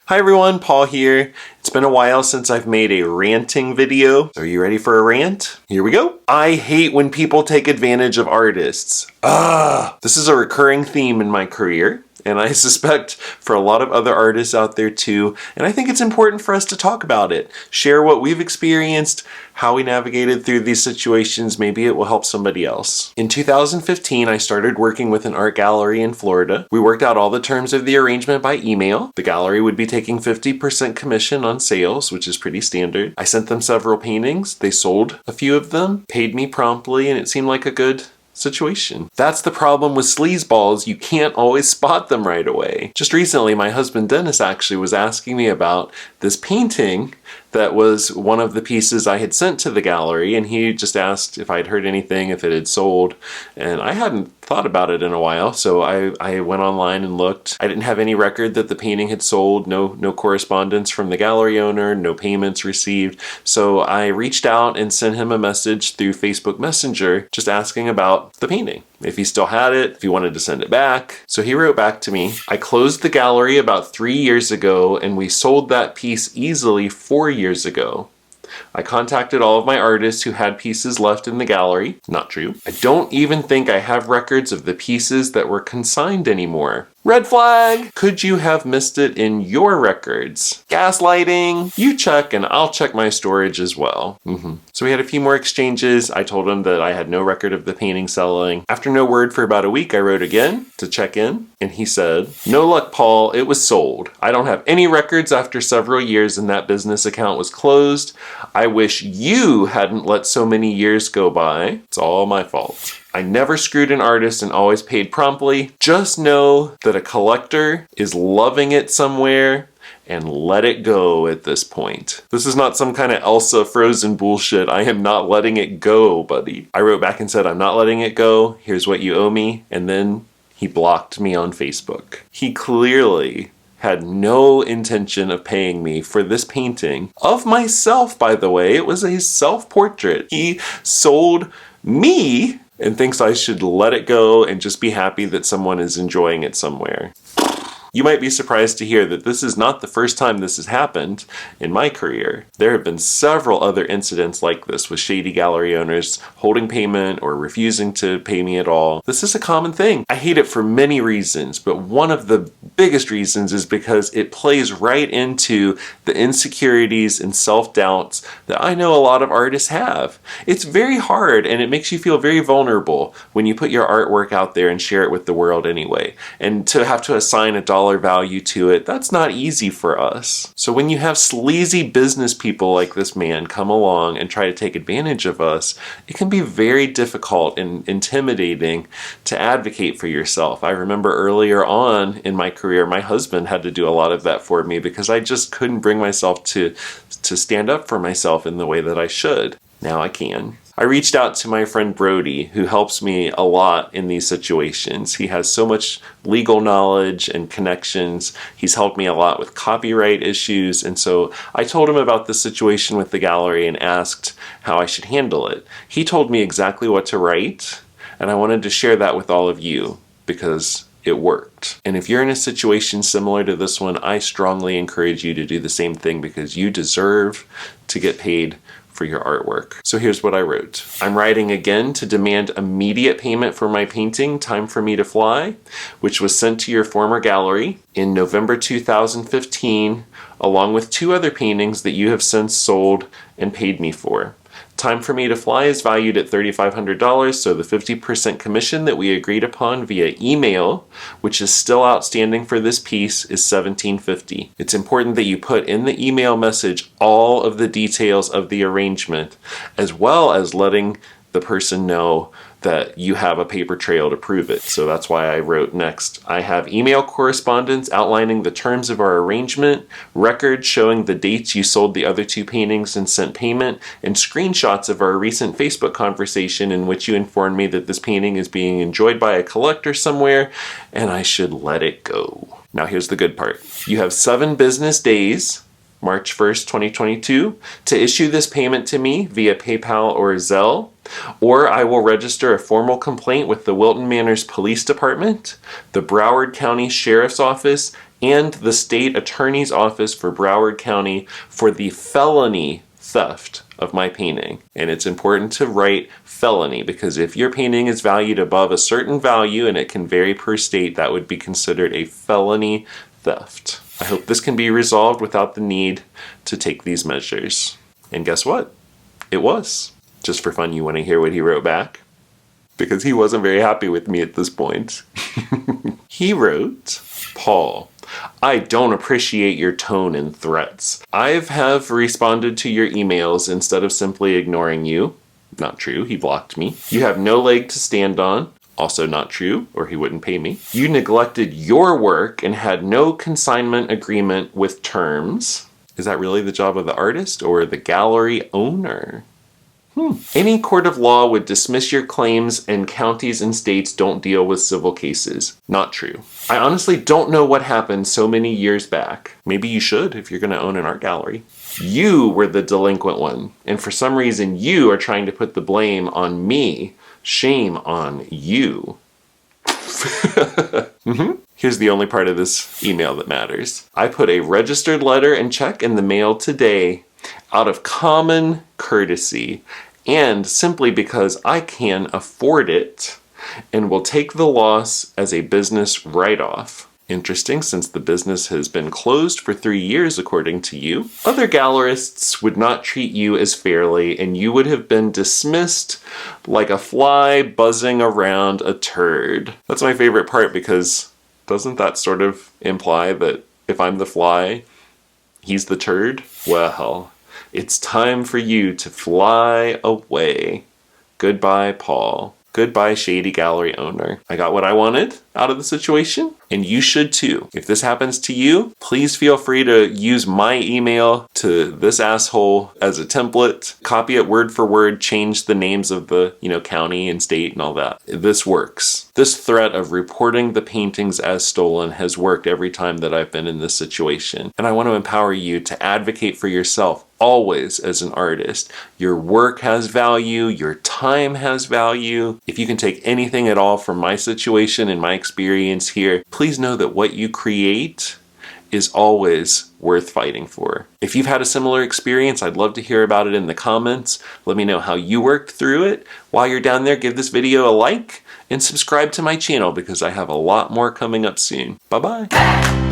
Hi everyone, Paul here. It's been a while since I've made a ranting video. Are you ready for a rant? Here we go. I hate when people take advantage of artists. This is a recurring theme in my career, and I suspect for a lot of other artists out there too, and I think it's important for us to talk about it. Share what we've experienced, how we navigated through these situations. Maybe it will help somebody else. In 2015, I started working with an art gallery in Florida. We worked out all the terms of the arrangement by email. The gallery would be taking 50% commission on sales, which is pretty standard. I sent them several paintings. They sold a few of them, paid me promptly, and it seemed like a good situation. That's the problem with sleazeballs. You can't always spot them right away. Just recently, my husband Dennis actually was asking me about this painting that was one of the pieces I had sent to the gallery, and he just asked if I'd heard anything, if it had sold, and I hadn't thought about it in a while, so I went online and looked. I didn't have any record that the painting had sold, no correspondence from the gallery owner, no payments received, so I reached out and sent him a message through Facebook Messenger just asking about the painting, if he still had it, if he wanted to send it back. So he wrote back to me. I closed the gallery about 3 years ago, and we sold that piece easily 4 years ago. I contacted all of my artists who had pieces left in the gallery. Not true. I don't even think I have records of the pieces that were consigned anymore. Red flag! Could you have missed it in your records? Gaslighting! You check and I'll check my storage as well. So we had a few more exchanges. I told him that I had no record of the painting selling. After no word for about a week, I wrote again to check in, and he said, "No luck, Paul, it was sold. I don't have any records after several years and that business account was closed. I wish you hadn't let so many years go by. It's all my fault. I never screwed an artist and always paid promptly. Just know that a collector is loving it somewhere, and let it go at this point." This is not some kind of Elsa Frozen bullshit. I am not letting it go, buddy. I wrote back and said, "I'm not letting it go. Here's what you owe me." And then he blocked me on Facebook. He clearly had no intention of paying me for this painting of myself, by the way. It was a self-portrait. He sold me and thinks I should let it go and just be happy that someone is enjoying it somewhere. You might be surprised to hear that this is not the first time this has happened in my career. There have been several other incidents like this with shady gallery owners holding payment or refusing to pay me at all. This is a common thing. I hate it for many reasons, but one of the biggest reasons is because it plays right into the insecurities and self-doubts that I know a lot of artists have. It's very hard, and it makes you feel very vulnerable when you put your artwork out there and share it with the world anyway. And to have to assign a dollar value to it, that's not easy for us. So when you have sleazy business people like this man come along and try to take advantage of us, it can be very difficult and intimidating to advocate for yourself. I remember earlier on in my career, my husband had to do a lot of that for me because I just couldn't bring myself to stand up for myself in the way that I should. Now I can. I reached out to my friend Brody, who helps me a lot in these situations. He has so much legal knowledge and connections. He's helped me a lot with copyright issues. And so I told him about the situation with the gallery and asked how I should handle it. He told me exactly what to write, and I wanted to share that with all of you because it worked. And if you're in a situation similar to this one, I strongly encourage you to do the same thing because you deserve to get paid for your artwork. So here's what I wrote. "I'm writing again to demand immediate payment for my painting, Time for Me to Fly, which was sent to your former gallery in November 2015, along with 2 other paintings that you have since sold and paid me for. Time for Me to Fly is valued at $3,500, so the 50% commission that we agreed upon via email, which is still outstanding for this piece, is $1,750. It's important that you put in the email message all of the details of the arrangement, as well as letting the person know that you have a paper trail to prove it." So that's why I wrote next. "I have email correspondence outlining the terms of our arrangement, records showing the dates you sold the other 2 paintings and sent payment, and screenshots of our recent Facebook conversation in which you informed me that this painting is being enjoyed by a collector somewhere and I should let it go." Now here's the good part. You have 7 business days, March 1st, 2022, to issue this payment to me via PayPal or Zelle, or I will register a formal complaint with the Wilton Manors Police Department, the Broward County Sheriff's Office, and the state attorney's office for Broward County for the felony theft of my painting. And it's important to write felony because if your painting is valued above a certain value, and it can vary per state, that would be considered a felony theft. I hope this can be resolved without the need to take these measures. And guess what? It was. Just for fun, you want to hear what he wrote back? Because he wasn't very happy with me at this point. He wrote, Paul, I don't appreciate your tone and threats. I have responded to your emails instead of simply ignoring you. Not true, he blocked me. You have no leg to stand on. Also not true, or he wouldn't pay me. You neglected your work and had no consignment agreement with terms. Is that really the job of the artist or the gallery owner? Any court of law would dismiss your claims, and counties and states don't deal with civil cases. Not true. I honestly don't know what happened so many years back. Maybe you should if you're going to own an art gallery. You were the delinquent one, and for some reason you are trying to put the blame on me. Shame on you. Here's the only part of this email that matters. I put a registered letter and check in the mail today out of common courtesy and simply because I can afford it and will take the loss as a business write-off. Interesting, since the business has been closed for 3 years according to you. Other gallerists would not treat you as fairly and you would have been dismissed like a fly buzzing around a turd. That's my favorite part because doesn't that sort of imply that if I'm the fly, he's the turd? Well, it's time for you to fly away. Goodbye, Paul. Goodbye, shady gallery owner. I got what I wanted out of the situation, and you should too. If this happens to you, please feel free to use my email to this asshole as a template, copy it word for word, change the names of the, county and state and all that. This works. This threat of reporting the paintings as stolen has worked every time that I've been in this situation. And I want to empower you to advocate for yourself always as an artist. Your work has value, your time has value. If you can take anything at all from my situation and my experience here, please know that what you create is always worth fighting for. If you've had a similar experience, I'd love to hear about it in the comments. Let me know how you worked through it. While you're down there, give this video a like and subscribe to my channel because I have a lot more coming up soon. Bye-bye.